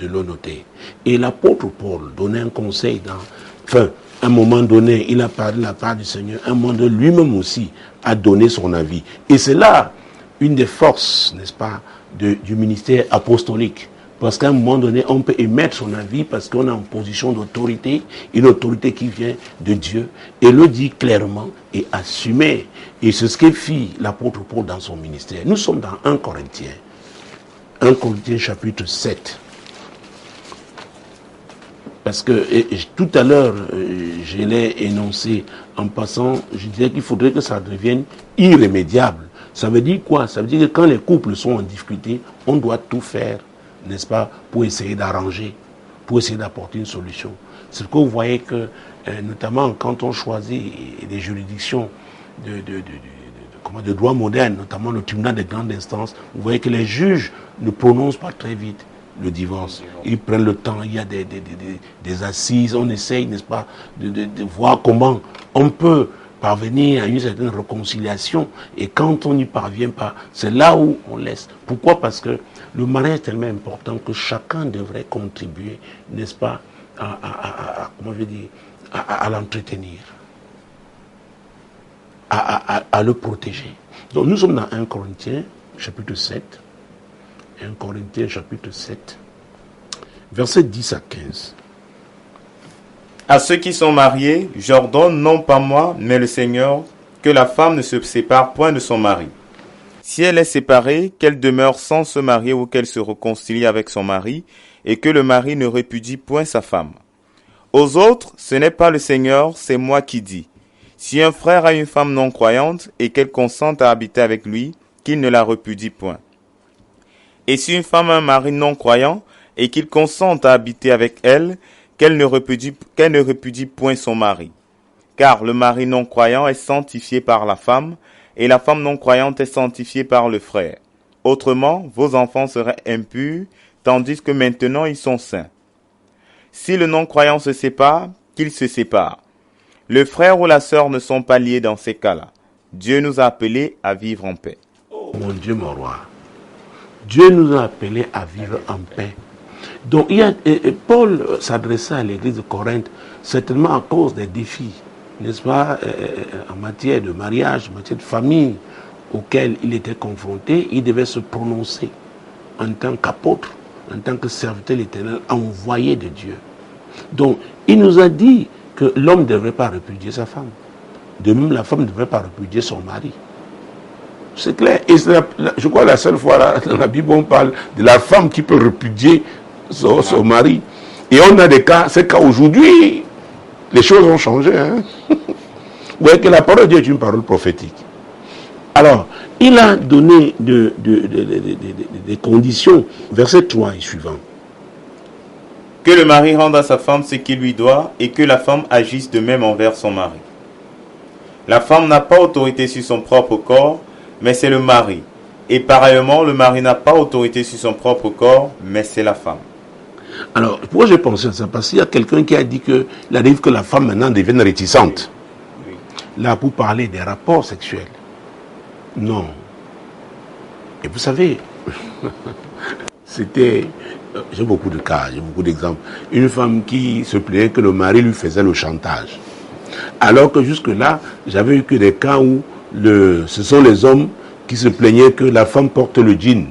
le noter. Et l'apôtre Paul donnait un conseil à un moment donné, il a parlé de la part du Seigneur, à un moment donné, lui-même aussi a donné son avis. Et c'est là une des forces, n'est-ce pas, du ministère apostolique. Parce qu'à un moment donné, on peut émettre son avis parce qu'on est en position d'autorité, une autorité qui vient de Dieu, et le dit clairement et assumé. Et c'est ce que fit l'apôtre Paul dans son ministère. Nous sommes dans 1 Corinthiens. 1 Corinthiens chapitre 7. Parce que tout à l'heure, je l'ai énoncé en passant, je disais qu'il faudrait que ça devienne irrémédiable. Ça veut dire quoi? Ça veut dire que quand les couples sont en difficulté, on doit tout faire, n'est-ce pas, pour essayer d'arranger, pour essayer d'apporter une solution. C'est ce que vous voyez que, notamment quand on choisit des juridictions de droit moderne, notamment le tribunal de grande instance, vous voyez que les juges ne prononcent pas très vite le divorce. Ils prennent le temps, il y a des assises, on essaye, n'est-ce pas, de voir comment on peut parvenir à une certaine réconciliation, et quand on n'y parvient pas, c'est là où on laisse. Pourquoi? Parce que Le mariage est tellement important que chacun devrait contribuer, n'est-ce pas, comment je dis, à l'entretenir, à le protéger. Donc nous sommes dans 1 Corinthiens, chapitre 7. 1 Corinthiens, chapitre 7, versets 10 à 15. À ceux qui sont mariés, j'ordonne, non pas moi, mais le Seigneur, que la femme ne se sépare point de son mari. Si elle est séparée, qu'elle demeure sans se marier ou qu'elle se réconcilie avec son mari, et que le mari ne répudie point sa femme. Aux autres, ce n'est pas le Seigneur, c'est moi qui dis. Si un frère a une femme non croyante, et qu'elle consente à habiter avec lui, qu'il ne la répudie point. Et si une femme a un mari non croyant, et qu'il consente à habiter avec elle, qu'elle ne répudie point son mari. Car le mari non croyant est sanctifié par la femme, et la femme non croyante est sanctifiée par le frère. Autrement, vos enfants seraient impurs, tandis que maintenant ils sont saints. Si le non-croyant se sépare, qu'il se sépare. Le frère ou la sœur ne sont pas liés dans ces cas-là. Dieu nous a appelés à vivre en paix. Oh mon Dieu, mon roi. Dieu nous a appelés à vivre en paix. Donc, Paul s'adressait à l'église de Corinthe, certainement à cause des défis, n'est-ce pas, en matière de mariage, en matière de famille, auxquels il était confronté. Il devait se prononcer en tant qu'apôtre, en tant que serviteur de l'Éternel, envoyé de Dieu. Donc, il nous a dit que l'homme ne devrait pas répudier sa femme. De même, la femme ne devrait pas répudier son mari. C'est clair. Et je crois la seule fois là, dans la Bible, on parle de la femme qui peut répudier son mari. Et on a des cas, c'est qu'aujourd'hui, les choses ont changé. Hein? Vous voyez que la parole de Dieu est une parole prophétique. Alors, il a donné des conditions. Verset 3 et suivant. Que le mari rende à sa femme ce qu'il lui doit, et que la femme agisse de même envers son mari. La femme n'a pas autorité sur son propre corps, mais c'est le mari. Et pareillement, le mari n'a pas autorité sur son propre corps, mais c'est la femme. Alors, pourquoi j'ai pensé à ça? Parce qu'il y a quelqu'un qui a dit qu'il arrive que la femme maintenant devienne réticente. Oui. Là, pour parler des rapports sexuels. Non. Et vous savez, c'était... J'ai beaucoup de cas, j'ai beaucoup d'exemples. Une femme qui se plaignait que le mari lui faisait le chantage. Alors que jusque-là, j'avais eu que des cas où ce sont les hommes qui se plaignaient que la femme porte le jean.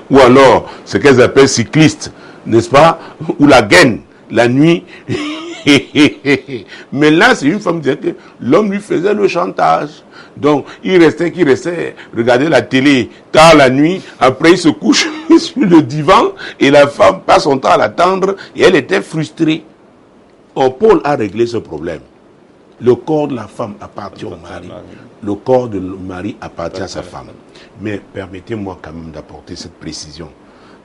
Ou alors, ce qu'elles appellent cycliste, n'est-ce pas? Ou la gaine, la nuit. Mais là, c'est une femme qui disait que l'homme lui faisait le chantage. Donc, il restait, regarder la télé tard la nuit, après il se couche sur le divan et la femme passe son temps à l'attendre et elle était frustrée. Or, Paul a réglé ce problème. Le corps de la femme appartient au mari, le corps du mari appartient à sa femme. Mais permettez-moi quand même d'apporter cette précision.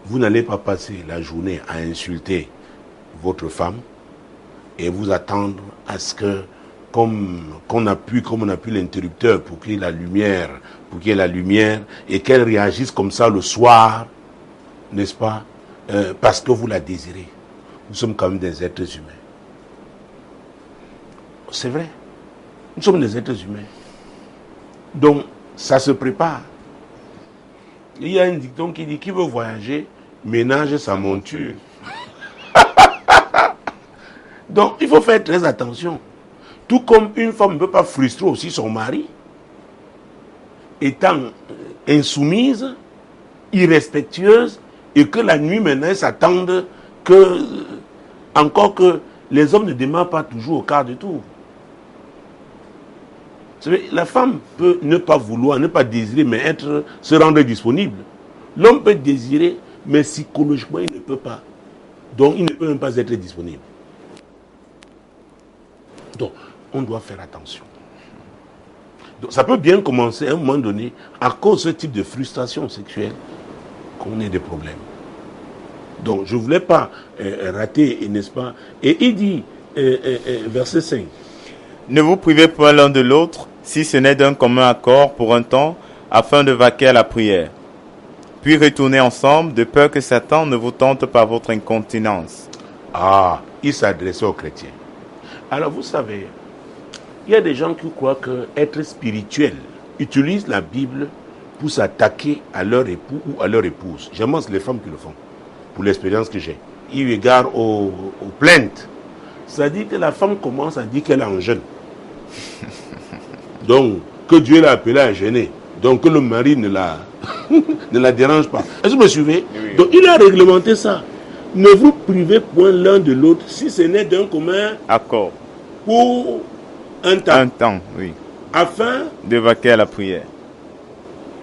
Vous n'allez pas passer la journée à insulter votre femme et vous attendre à ce que, comme on appuie l'interrupteur pour qu'il y ait la lumière, et qu'elle réagisse comme ça le soir, n'est-ce pas, parce que vous la désirez. Nous sommes quand même des êtres humains. C'est vrai. Nous sommes des êtres humains. Donc, ça se prépare. Il y a un dicton qui dit, qui veut voyager, ménage sa monture. Donc, il faut faire très attention. Tout comme une femme ne peut pas frustrer aussi son mari, étant insoumise, irrespectueuse, et que la nuit maintenant, elle s'attende que, encore que les hommes ne démarrent pas toujours au quart de tour. Vous savez, la femme peut ne pas vouloir, ne pas désirer, mais se rendre disponible. L'homme peut désirer, mais psychologiquement, il ne peut pas. Donc, il ne peut même pas être disponible. Donc, on doit faire attention. Donc, ça peut bien commencer à un moment donné, à cause de ce type de frustration sexuelle, qu'on ait des problèmes. Donc, je ne voulais pas rater, n'est-ce pas? Et il dit, verset 5. Ne vous privez point l'un de l'autre, si ce n'est d'un commun accord pour un temps, afin de vaquer à la prière. Puis retournez ensemble, de peur que Satan ne vous tente par votre incontinence. Ah, il s'adressait aux chrétiens. Alors vous savez, il y a des gens qui croient qu'être spirituel utilise la Bible pour s'attaquer à leur époux ou à leur épouse. Généralement, c'est les femmes qui le font, pour l'expérience que j'ai. Eu égard aux plaintes, c'est-à-dire que la femme commence à dire qu'elle est en jeûne. Donc, que Dieu l'a appelée à jeûner. Donc, que le mari ne la dérange pas. Est-ce que vous me suivez? Oui. Donc, il a réglementé ça. Ne vous privez point l'un de l'autre si ce n'est d'un commun accord pour un temps. Un temps, oui. Afin de vaquer à la prière.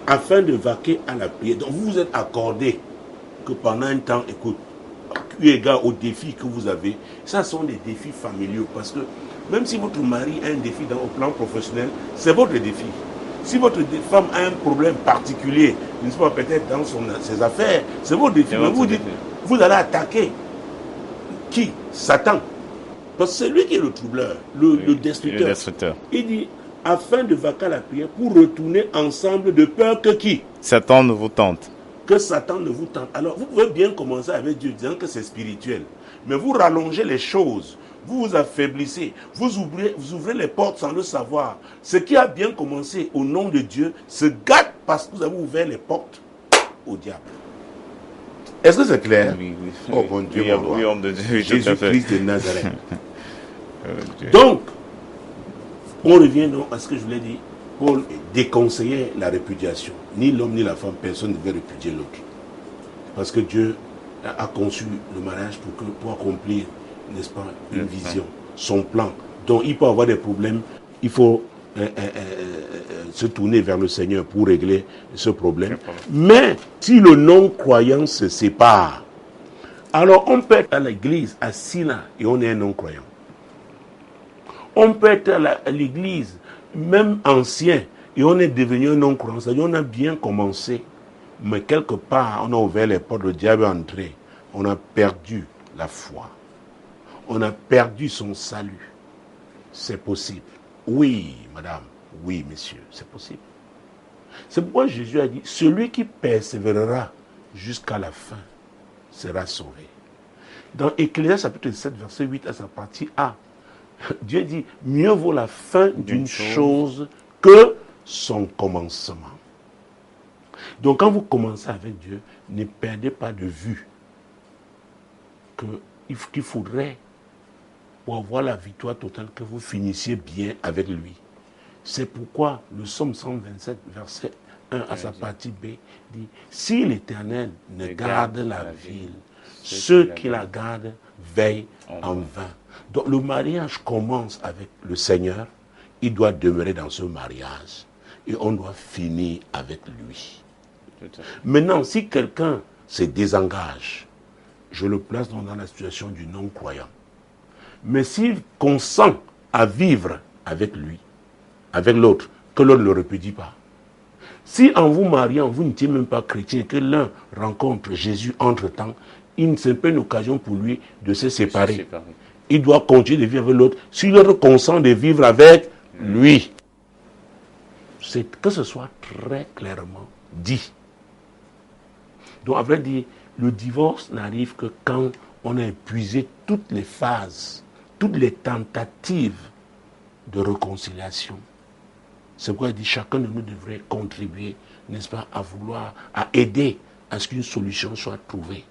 Afin de vaquer à la prière. Donc, vous vous êtes accordé que pendant un temps, écoute, eu égard aux défis que vous avez, ça sont des défis familiaux. Parce que même si votre mari a un défi au plan professionnel, c'est votre défi. Si votre femme a un problème particulier, n'est-ce pas, peut-être dans ses affaires, c'est votre défi. Mais vous dites, vous allez attaquer qui? Satan. Parce que c'est lui qui est le troubleur, le destructeur. Il dit, afin de vaquer à la prière, pour retourner ensemble de peur que qui? Satan ne vous tente. Que Satan ne vous tente. Alors, vous pouvez bien commencer avec Dieu, disant que c'est spirituel. Mais vous rallongez les choses. Vous vous affaiblissez. Vous ouvrez les portes sans le savoir. Ce qui a bien commencé au nom de Dieu se gâte parce que vous avez ouvert les portes au diable. Est-ce que c'est clair? Oui. Oh bon Dieu, oui, homme de Dieu. Jésus-Christ de Nazareth. Donc, on revient donc à ce que je voulais dire. Paul déconseillait la répudiation. Ni l'homme ni la femme, personne ne devait répudier l'autre. Parce que Dieu a conçu le mariage pour accomplir, n'est-ce pas, une vision, son plan. Donc il peut avoir des problèmes, il faut se tourner vers le Seigneur pour régler ce problème. Mais si le non-croyant se sépare, alors on peut être à l'église, assis là, et on est un non-croyant. On peut être à l'église, même ancien, et on est devenu un non-croyant. C'est-à-dire on a bien commencé, mais quelque part, on a ouvert les portes, le diable est entré. On a perdu la foi. On a perdu son salut. C'est possible. Oui, madame. Oui, monsieur, c'est possible. C'est pourquoi Jésus a dit, celui qui persévérera jusqu'à la fin sera sauvé. Dans Ecclésiaste chapitre 7, verset 8 à sa partie A, Dieu dit, mieux vaut la fin d'une chose que son commencement. Donc quand vous commencez avec Dieu, ne perdez pas de vue qu'il faudrait, pour avoir la victoire totale, que vous finissiez bien avec lui. C'est pourquoi le psaume 127, verset 1 à sa partie B, dit, si l'Éternel ne garde la ville, ceux qui la gardent veillent en vain. Donc le mariage commence avec le Seigneur, il doit demeurer dans ce mariage et on doit finir avec lui. Maintenant, si quelqu'un se désengage, je le place dans la situation du non-croyant. Mais s'il consent à vivre avec lui, avec l'autre, que l'autre ne le répudie pas. Si en vous mariant, vous n'étiez même pas chrétien, que l'un rencontre Jésus entre-temps, c'est pas une occasion pour lui de se séparer. Il doit continuer de vivre avec l'autre. Si l'autre consent de vivre avec lui, c'est que ce soit très clairement dit. Donc, à vrai dire, le divorce n'arrive que quand on a épuisé toutes les phases, toutes les tentatives de réconciliation. C'est pourquoi il dit chacun de nous devrait contribuer, n'est-ce pas, à aider à ce qu'une solution soit trouvée.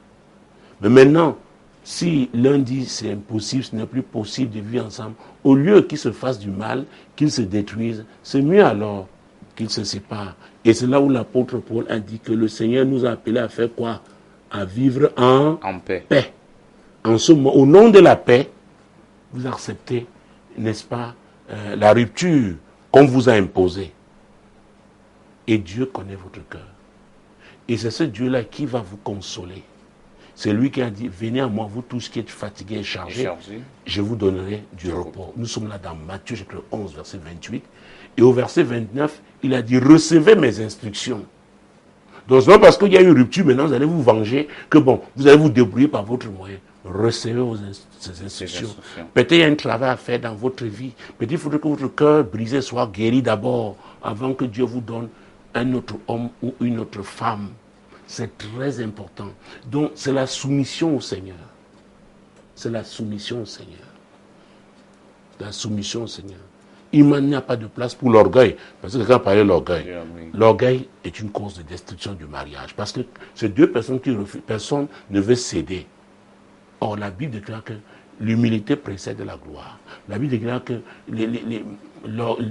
Mais maintenant, si l'un dit c'est impossible, ce n'est plus possible de vivre ensemble, au lieu qu'ils se fassent du mal, qu'ils se détruisent, c'est mieux alors qu'ils se séparent. Et c'est là où l'apôtre Paul a dit que le Seigneur nous a appelés à faire quoi? À vivre en paix. En ce moment, au nom de la paix, vous acceptez, n'est-ce pas, la rupture qu'on vous a imposée. Et Dieu connaît votre cœur. Et c'est ce Dieu-là qui va vous consoler. C'est lui qui a dit, venez à moi, vous tous qui êtes fatigués et chargés, je vous donnerai du repos. Nous sommes là dans Matthieu chapitre 11, verset 28. Et au verset 29, il a dit, recevez mes instructions. Donc c'est pas parce qu'il y a une rupture, maintenant vous allez vous venger, que bon, vous allez vous débrouiller par votre moyen. Recevez ces instructions. Peut-être il y a un travail à faire dans votre vie. Peut-être il faudrait que votre cœur brisé soit guéri d'abord, avant que Dieu vous donne un autre homme ou une autre femme. C'est très important. Donc, c'est la soumission au Seigneur. C'est la soumission au Seigneur. La soumission au Seigneur. il n'y a pas de place pour l'orgueil. Parce que quelqu'un parlait de l'orgueil. L'orgueil est une cause de destruction du mariage. Parce que c'est deux personnes qui refusent. Personne ne veut céder. Or, la Bible déclare que l'humilité précède la gloire. La Bible déclare que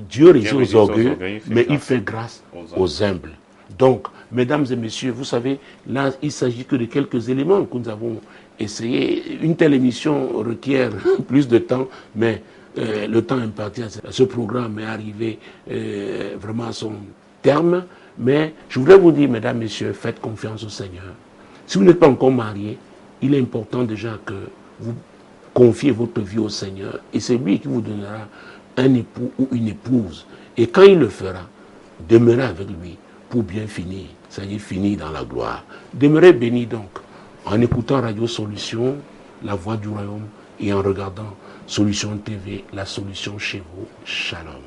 Dieu résiste aux orgueilleux, mais il fait grâce aux humbles. Donc, mesdames et messieurs, vous savez, là, il ne s'agit que de quelques éléments que nous avons essayé. Une telle émission requiert plus de temps, mais le temps imparti à ce programme est arrivé vraiment à son terme. Mais je voudrais vous dire, mesdames et messieurs, faites confiance au Seigneur. Si vous n'êtes pas encore mariés, il est important déjà que vous confiez votre vie au Seigneur. Et c'est lui qui vous donnera un époux ou une épouse. Et quand il le fera, demeurez avec lui pour bien finir, c'est-à-dire finir dans la gloire. Demeurez bénis donc en écoutant Radio Solution, la voix du royaume, et en regardant Solution TV, la solution chez vous. Shalom.